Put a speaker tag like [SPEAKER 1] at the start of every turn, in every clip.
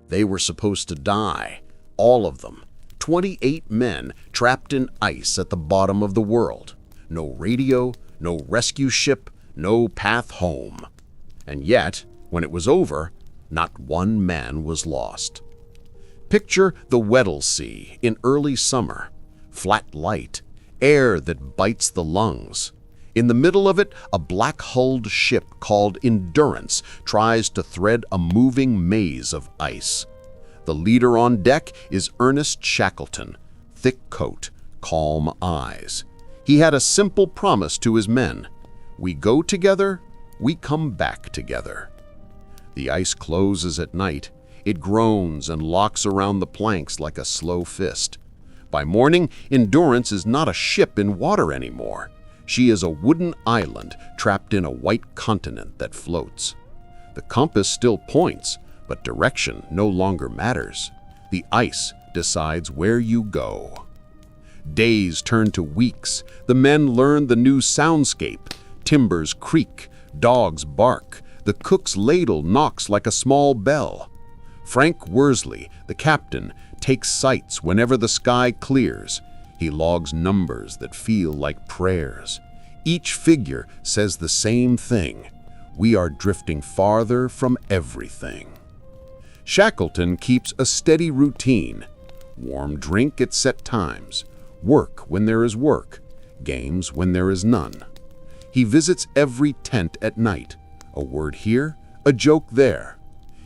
[SPEAKER 1] They were supposed to die, all of them. 28 men trapped in ice at the bottom of the world. No radio, no rescue ship, no path home. And yet, when it was over, not one man was lost. Picture the Weddell Sea in early summer. Flat light, air that bites the lungs. In the middle of it, a black-hulled ship called Endurance tries to thread a moving maze of ice. The leader on deck is Ernest Shackleton, thick coat, calm eyes. He had a simple promise to his men: we go together, we come back together. The ice closes at night. It groans and locks around the planks like a slow fist. By morning, Endurance is not a ship in water anymore. She is a wooden island trapped in a white continent that floats. The compass still points, but direction no longer matters. The ice decides where you go. Days turn to weeks. The men learn the new soundscape. Timbers creak, dogs bark, the cook's ladle knocks like a small bell. Frank Worsley, the captain, takes sights whenever the sky clears. He logs numbers that feel like prayers. Each figure says the same thing: we are drifting farther from everything. Shackleton keeps a steady routine: warm drink at set times, work when there is work, games when there is none. He visits every tent at night, a word here, a joke there.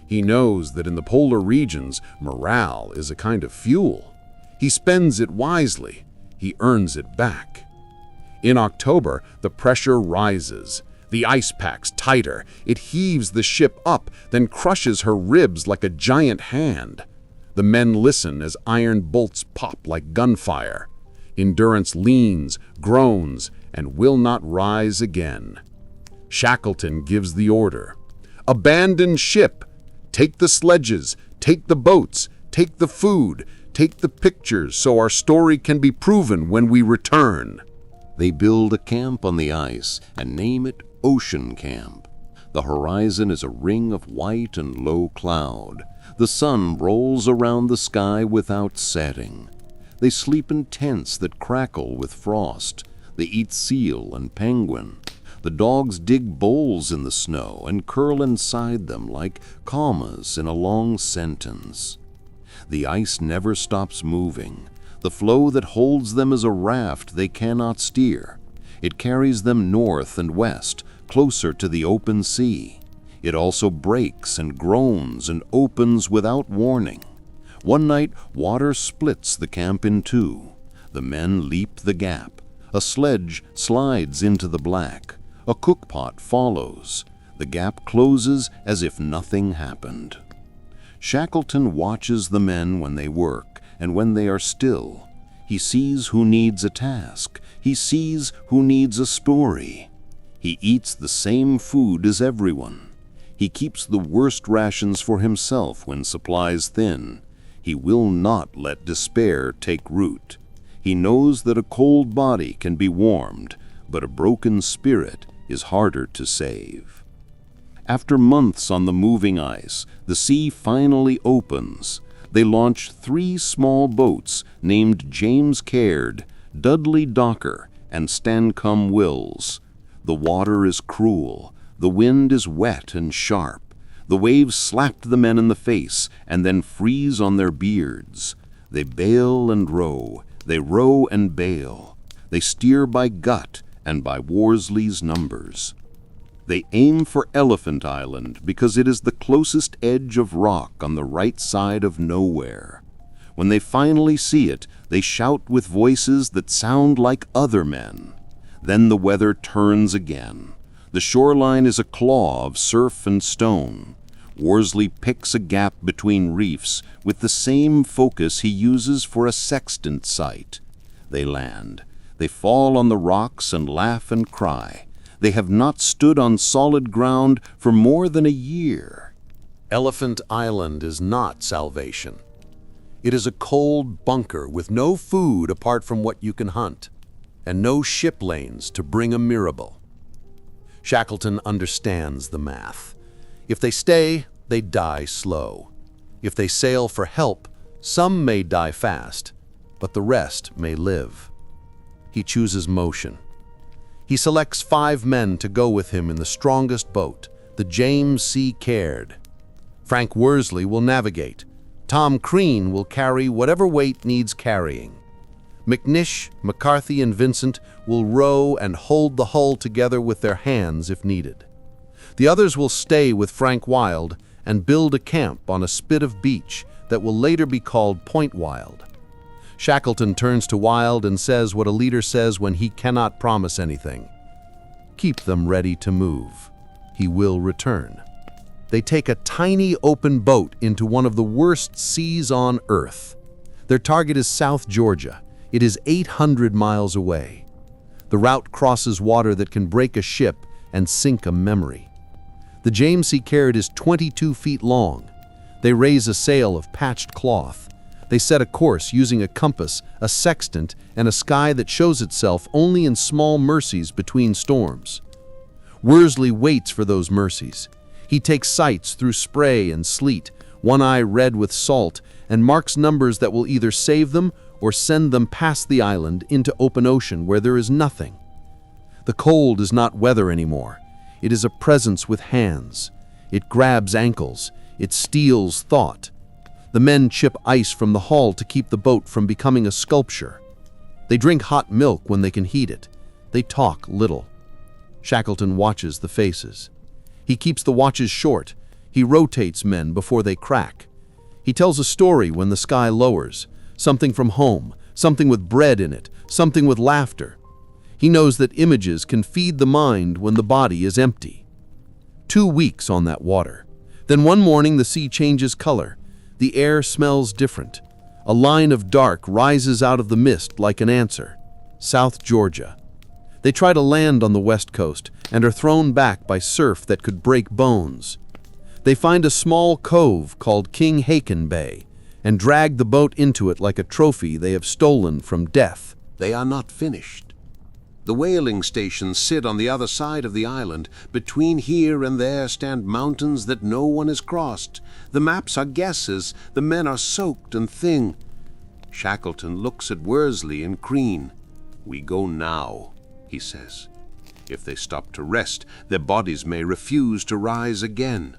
[SPEAKER 1] He knows that in the polar regions, morale is a kind of fuel. He spends it wisely. He earns it back. In October, the pressure rises. The ice packs tighter. It heaves the ship up, then crushes her ribs like a giant hand. The men listen as iron bolts pop like gunfire. Endurance leans, groans, and will not rise again. Shackleton gives the order: abandon ship! Take the sledges, take the boats, take the food, take the pictures so our story can be proven when we return. They build a camp on the ice and name it Ocean Camp. The horizon is a ring of white and low cloud. The sun rolls around the sky without setting. They sleep in tents that crackle with frost. They eat seal and penguin. The dogs dig bowls in the snow and curl inside them like commas in a long sentence. The ice never stops moving. The floe that holds them is a raft they cannot steer. It carries them north and west, closer to the open sea. It also breaks and groans and opens without warning. One night, water splits the camp in two. The men leap the gap. A sledge slides into the black. A cookpot follows. The gap closes as if nothing happened. Shackleton watches the men when they work and when they are still. He sees who needs a task. He sees who needs a story. He eats the same food as everyone. He keeps the worst rations for himself when supplies thin. He will not let despair take root. He knows that a cold body can be warmed, but a broken spirit is harder to save. After months on the moving ice, the sea finally opens. They launch 3 small boats named James Caird, Dudley Docker, and Stancomb Wills. The water is cruel. The wind is wet and sharp. The waves slap the men in the face and then freeze on their beards. They bail and row. They row and bail. They steer by gut and by Worsley's numbers. They aim for Elephant Island because it is the closest edge of rock on the right side of nowhere. When they finally see it, they shout with voices that sound like other men. Then the weather turns again. The shoreline is a claw of surf and stone. Worsley picks a gap between reefs with the same focus he uses for a sextant sight. They land. They fall on the rocks and laugh and cry. They have not stood on solid ground for more than a year. Elephant Island is not salvation. It is a cold bunker with no food apart from what you can hunt, and no ship lanes to bring a Mirabelle. Shackleton understands the math. If they stay, they die slow.
[SPEAKER 2] If they sail for help, some may die fast, but the rest may live. He chooses motion. He selects 5 men to go with him in the strongest boat, the James C. Caird. Frank Worsley will navigate. Tom Crean will carry whatever weight needs carrying. McNish, McCarthy, and Vincent will row and hold the hull together with their hands if needed. The others will stay with Frank Wild and build a camp on a spit of beach that will later be called Point Wild. Shackleton turns to Wild and says what a leader says when he cannot promise anything. Keep them ready to move. He will return. They take a tiny open boat into one of the worst seas on Earth. Their target is South Georgia. It is 800 miles away. The route crosses water that can break a ship and sink a memory. The James C. Caird is 22 feet long. They raise a sail of patched cloth. They set a course using a compass, a sextant, and a sky that shows itself only in small mercies between storms. Worsley waits for those mercies. He takes sights through spray and sleet, one eye red with salt, and marks numbers that will either save them or send them past the island into open ocean where there is nothing. The cold is not weather anymore. It is a presence with hands. It grabs ankles. It steals thought. The men chip ice from the hull to keep the boat from becoming a sculpture. They drink hot milk when they can heat it. They talk little. Shackleton watches the faces. He keeps the watches short. He rotates men before they crack. He tells a story when the sky lowers, something from home, something with bread in it, something with laughter. He knows that images can feed the mind when the body is empty. 2 weeks on that water. Then one morning the sea changes color. The air smells different. A line of dark rises out of the mist like an answer. South Georgia. They try to land on the west coast and are thrown back by surf that could break bones. They find a small cove called King Haakon Bay and drag the boat into it like a trophy they have stolen from death.
[SPEAKER 1] They are not finished. The whaling stations sit on the other side of the island. Between here and there stand mountains that no one has crossed. The maps are guesses. The men are soaked and thin. Shackleton looks at Worsley and Crean. "We go now," he says. "If they stop to rest, their bodies may refuse to rise again."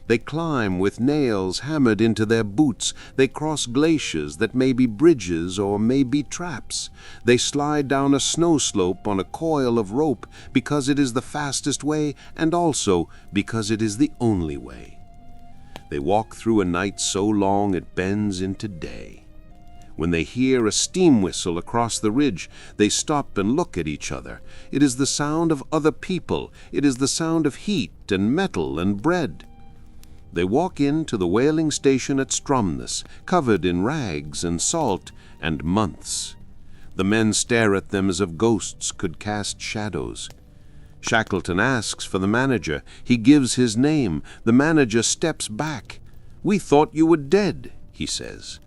[SPEAKER 1] They climb with nails hammered into their boots. They cross glaciers that may be bridges or may be traps. They slide down a snow slope on a coil of rope because it is the fastest way and also because it is the only way. They walk through a night so long it bends into day. When they hear a steam whistle across the ridge, they stop and look at each other. It is the sound of other people. It is the sound of heat and metal and bread. They walk into the whaling station at Stromness, covered in rags and salt and months. The men stare at them as if ghosts could cast shadows. Shackleton asks for the manager. He gives his name. The manager steps back. "We thought you were dead," he says.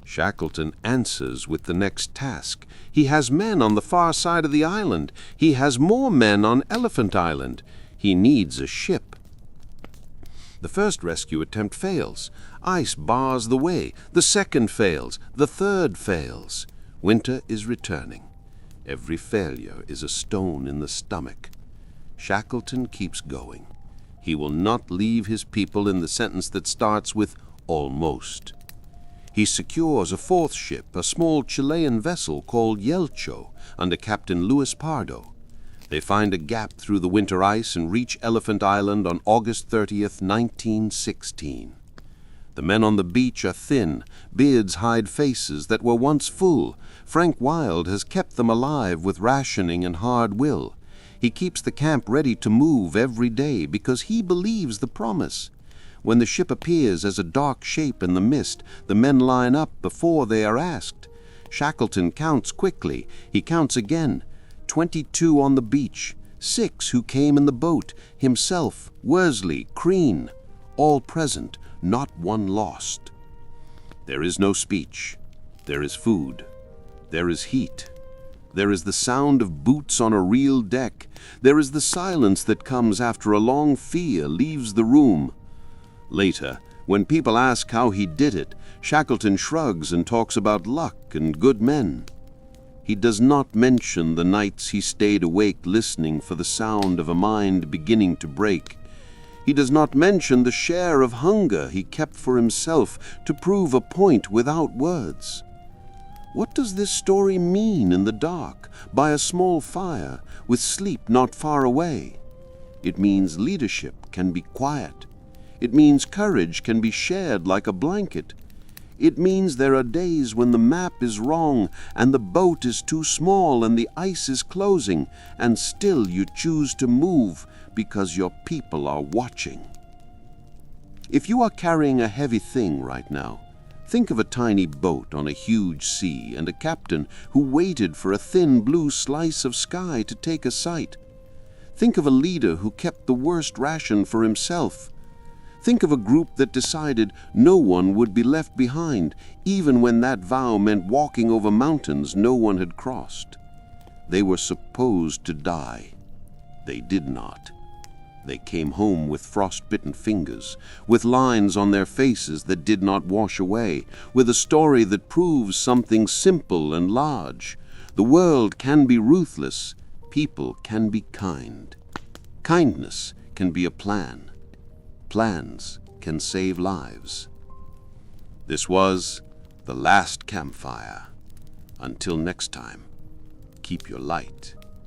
[SPEAKER 1] Shackleton answers with the next task. He has men on the far side of the island. He has more men on Elephant Island. He needs a ship. The first rescue attempt fails. Ice bars the way. The second fails. The third fails. Winter is returning. Every failure is a stone in the stomach. Shackleton keeps going. He will not leave his people in the sentence that starts with almost. He secures a fourth ship, a small Chilean vessel called Yelcho, under Captain Luis Pardo. They find a gap through the winter ice and reach Elephant Island on August 30th, 1916. The men on the beach are thin. Beards hide faces that were once full. Frank Wild has kept them alive with rationing and hard will. He keeps the camp ready to move every day because he believes the promise. When the ship appears as a dark shape in the mist, the men line up before they are asked. Shackleton counts quickly. He counts again. 22 on the beach, 6 who came in the boat, himself, Worsley, Crean, all present, not one lost. There is no speech. There is food. There is heat. There is the sound of boots on a real deck. There is the silence that comes after a long fear leaves the room. Later,
[SPEAKER 3] When people ask how he did it, Shackleton shrugs and talks about luck and good men. He does not mention the nights he stayed awake listening for the sound of a mind beginning to break. He does not mention the share of hunger he kept for himself to prove a point without words. What does this story mean in the dark, by a small fire, with sleep not far away? It means leadership can be quiet. It means courage can be shared like a blanket. It means there are days when the map is wrong and the boat is too small and the ice is closing, and still you choose to move because your people are watching. If you are carrying a heavy thing right now, think of a tiny boat on a huge sea and a captain who waited for a thin blue slice of sky to take a sight. Think of a leader who kept the worst ration for himself. Think of a group that decided no one would be left behind, even when that vow meant walking over mountains no one had crossed. They were supposed to die. They did not. They came home with frost-bitten fingers, with lines on their faces that did not wash away, with a story that proves something simple and large. The world can be ruthless. People can be kind. Kindness can be a plan. Plans can save lives. This was The Last Campfire. Until next time, keep your light.